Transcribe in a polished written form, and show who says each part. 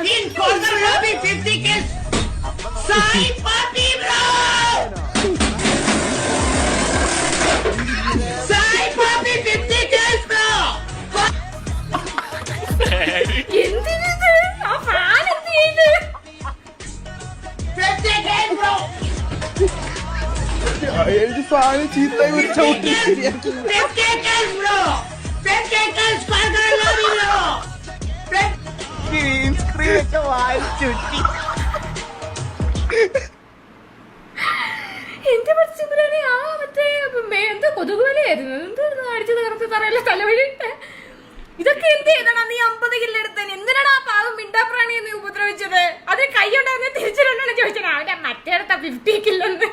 Speaker 1: In corner lobby 50 kills. Sai Papi bro. Sai Papi 50 kills bro.
Speaker 2: എന്തിനിത് ആ fan എന്ത് ചെയ്ത്
Speaker 1: 50 kills bro.
Speaker 3: എനിക്ക് സാധനം ചീത്തായി ഒരു ചവിട്ടി
Speaker 1: 50 kills bro. 50 kills corner lobby bro.
Speaker 3: Green screen ഒക്കെ വായിച്ചുട്ടി.
Speaker 2: എന്റെ പഠിച്ചേ ആ മറ്റേ എന്താ കൊതുകുവലയായിരുന്നു എന്തായിരുന്നു അടിച്ചു തകർത്ത് തറയല്ല തലവഴിട്ട് ഇതൊക്കെ എന്ത് ചെയ്തണം നീ 50 കില്ലെടുത്തന് എന്തിനാണ് ആ പാവം മിണ്ടാപ്രാണിയെ നീ ഉപദ്രവിച്ചത് അത് കൈ ഉണ്ടായിരുന്ന തിരിച്ചിട്ടാണ് ചോദിച്ചത് അവന്റെ മറ്റേടത്ത 50 കില്ലെന്ന്